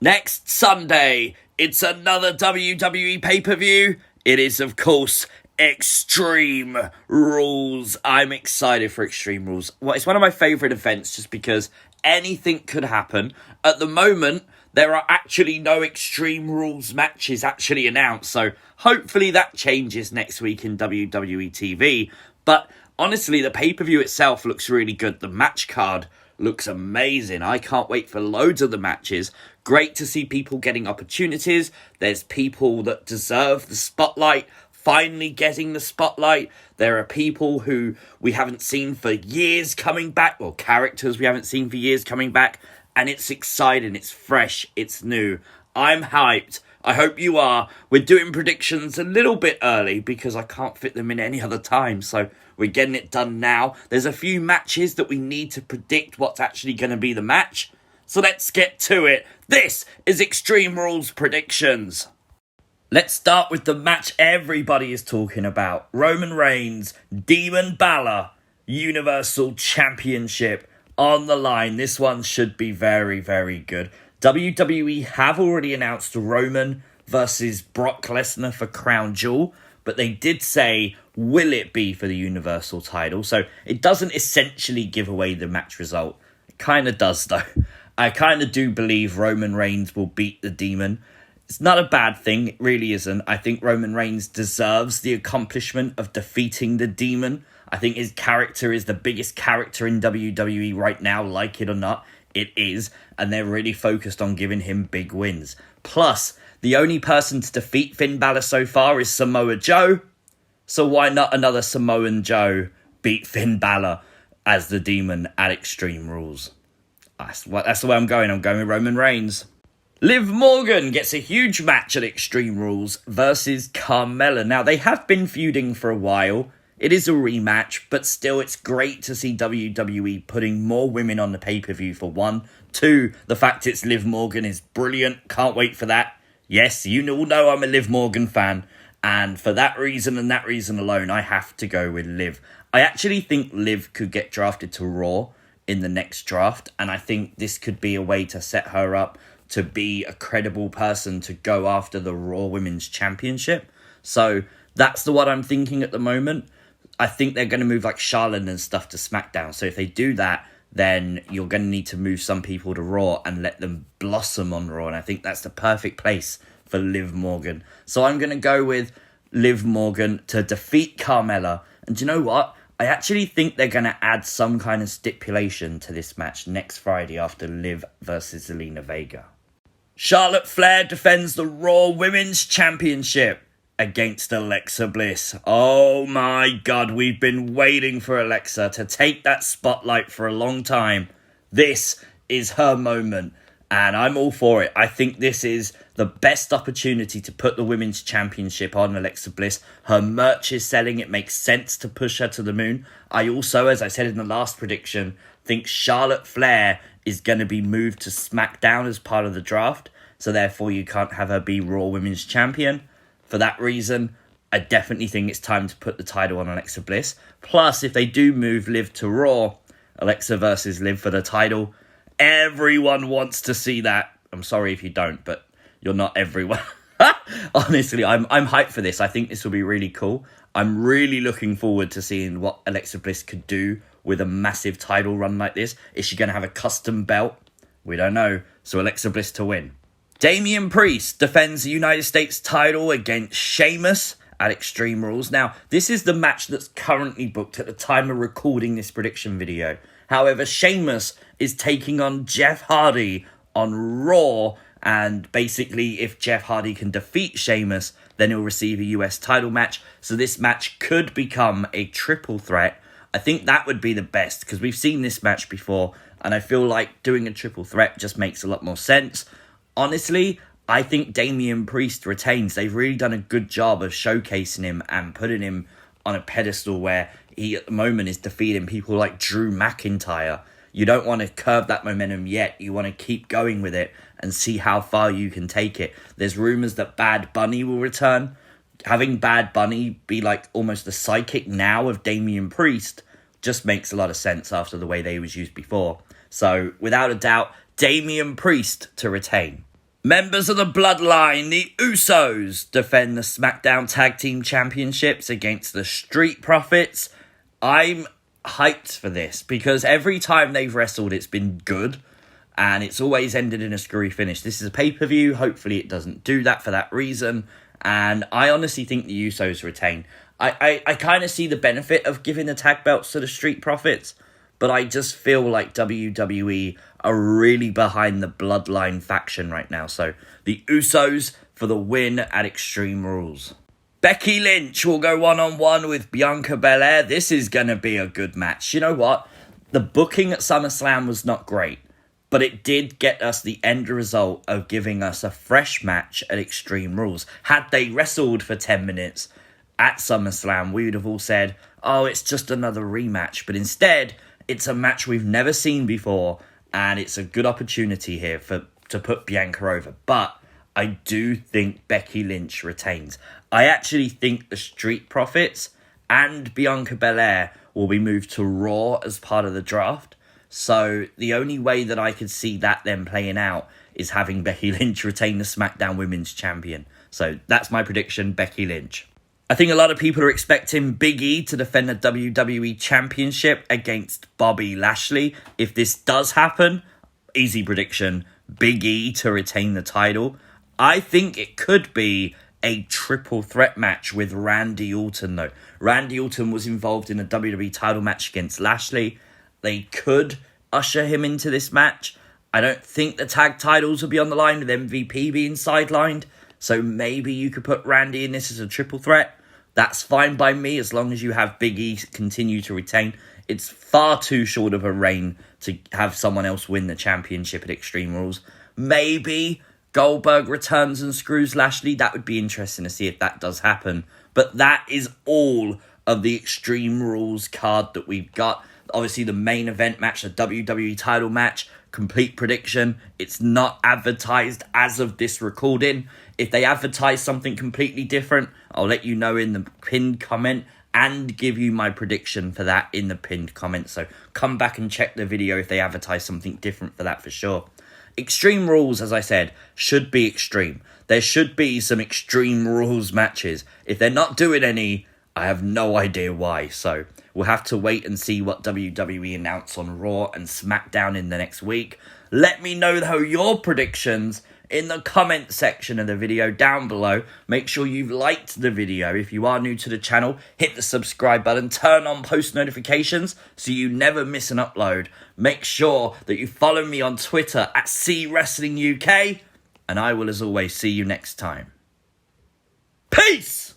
Next Sunday, it's another WWE pay-per-view. It is, of course, Extreme Rules. I'm excited for Extreme Rules. Well, it's one of my favourite events just because anything could happen. At the moment, there are actually no Extreme Rules matches actually announced, so hopefully that changes next week in WWE TV. But honestly, the pay-per-view itself looks really good. The match card looks amazing. I can't wait for loads of the matches. Great to see people getting opportunities. There's people that deserve the spotlight finally getting the spotlight. There are people who we haven't seen for years coming back, or characters we haven't seen for years coming back, and it's exciting, it's fresh, it's new. I'm hyped. I hope you are. We're doing predictions a little bit early because I can't fit them in any other time, so we're getting it done now. There's a few matches that we need to predict what's actually going to be the match, so let's get to it. This is Extreme Rules Predictions. Let's start with the match everybody is talking about. Roman Reigns, Demon Balor, Universal Championship on the line. This one should be very, very good. WWE have already announced Roman versus Brock Lesnar for Crown Jewel, but they did say, will it be for the Universal title? So it doesn't essentially give away the match result. It kind of does, though. I kind of do believe Roman Reigns will beat the Demon. It's not a bad thing, it really isn't. I think Roman Reigns deserves the accomplishment of defeating the Demon. I think his character is the biggest character in WWE right now, like it or not. It is, and they're really focused on giving him big wins. Plus, the only person to defeat Finn Balor so far is Samoa Joe. So why not another Samoan Joe beat Finn Balor as the Demon at Extreme Rules? That's the way I'm going. I'm going with Roman Reigns. Liv Morgan gets a huge match at Extreme Rules versus Carmella. Now, they have been feuding for a while. It is a rematch, but still, it's great to see WWE putting more women on the pay-per-view for one. Two, the fact it's Liv Morgan is brilliant. Can't wait for that. Yes, you all know I'm a Liv Morgan fan. And for that reason and that reason alone, I have to go with Liv. I actually think Liv could get drafted to Raw in the next draft. And I think this could be a way to set her up to be a credible person to go after the Raw Women's Championship. So that's the what I'm thinking at the moment. I think they're going to move like Charlotte and stuff to SmackDown. So if they do that, then you're going to need to move some people to Raw and let them blossom on Raw. And I think that's the perfect place for Liv Morgan. So I'm going to go with Liv Morgan to defeat Carmella. And do you know what? I actually think they're going to add some kind of stipulation to this match next Friday after Liv versus Zelina Vega. Charlotte Flair defends the Raw Women's Championship against Alexa Bliss. Oh my God, we've been waiting for Alexa to take that spotlight for a long time. This is her moment, and I'm all for it. I think this is the best opportunity to put the Women's Championship on Alexa Bliss. Her merch is selling. It makes sense to push her to the moon. I also, as I said in the last prediction, think Charlotte Flair is going to be moved to SmackDown as part of the draft. So therefore you can't have her be Raw Women's Champion. For that reason, I definitely think it's time to put the title on Alexa Bliss. Plus, if they do move Liv to Raw, Alexa versus Liv for the title, everyone wants to see that. I'm sorry if you don't, but you're not everyone. Honestly, I'm hyped for this. I think this will be really cool. I'm really looking forward to seeing what Alexa Bliss could do with a massive title run like this. Is she going to have a custom belt? We don't know. So Alexa Bliss to win. Damien Priest defends the United States title against Sheamus at Extreme Rules. Now, this is the match that's currently booked at the time of recording this prediction video. However, Sheamus is taking on Jeff Hardy on Raw. And basically, if Jeff Hardy can defeat Sheamus, then he'll receive a US title match. So this match could become a triple threat. I think that would be the best because we've seen this match before. And I feel like doing a triple threat just makes a lot more sense. Honestly, I think Damien Priest retains. They've really done a good job of showcasing him and putting him on a pedestal where he at the moment is defeating people like Drew McIntyre. You don't want to curb that momentum yet. You want to keep going with it and see how far you can take it. There's rumours that Bad Bunny will return. Having Bad Bunny be like almost the psychic now of Damien Priest just makes a lot of sense after the way they was used before. So, without a doubt, Damien Priest to retain. Members of the Bloodline, the Usos, defend the SmackDown Tag Team Championships against the Street Profits. I'm hyped for this because every time they've wrestled, it's been good. And it's always ended in a screwy finish. This is a pay-per-view. Hopefully it doesn't do that for that reason. And I honestly think the Usos retain. I kind of see the benefit of giving the tag belts to the Street Profits. But I just feel like WWE are really behind the Bloodline faction right now. So the Usos for the win at Extreme Rules. Becky Lynch will go one-on-one with Bianca Belair. This is going to be a good match. You know what? The booking at SummerSlam was not great. But it did get us the end result of giving us a fresh match at Extreme Rules. Had they wrestled for 10 minutes at SummerSlam, we would have all said, oh, it's just another rematch. But instead, it's a match we've never seen before, and it's a good opportunity here to put Bianca over. But I do think Becky Lynch retains. I actually think the Street Profits and Bianca Belair will be moved to Raw as part of the draft. So the only way that I could see that then playing out is having Becky Lynch retain the SmackDown Women's Champion. So that's my prediction, Becky Lynch. I think a lot of people are expecting Big E to defend the WWE Championship against Bobby Lashley. If this does happen, easy prediction, Big E to retain the title. I think it could be a triple threat match with Randy Orton though. Randy Orton was involved in a WWE title match against Lashley. They could usher him into this match. I don't think the tag titles will be on the line with MVP being sidelined. So maybe you could put Randy in this as a triple threat. That's fine by me as long as you have Big E continue to retain. It's far too short of a reign to have someone else win the championship at Extreme Rules. Maybe Goldberg returns and screws Lashley. That would be interesting to see if that does happen. But that is all of the Extreme Rules card that we've got. Obviously, the main event match, the WWE title match, complete prediction. It's not advertised as of this recording. If they advertise something completely different, I'll let you know in the pinned comment and give you my prediction for that in the pinned comment. So come back and check the video if they advertise something different for that for sure. Extreme Rules, as I said, should be extreme. There should be some Extreme Rules matches. If they're not doing any, I have no idea why. So we'll have to wait and see what WWE announce on Raw and SmackDown in the next week. Let me know, though, your predictions in the comment section of the video down below. Make sure you've liked the video. If you are new to the channel, hit the subscribe button, turn on post notifications so you never miss an upload. Make sure that you follow me on Twitter at CWrestlingUK, and I will, as always, see you next time. Peace!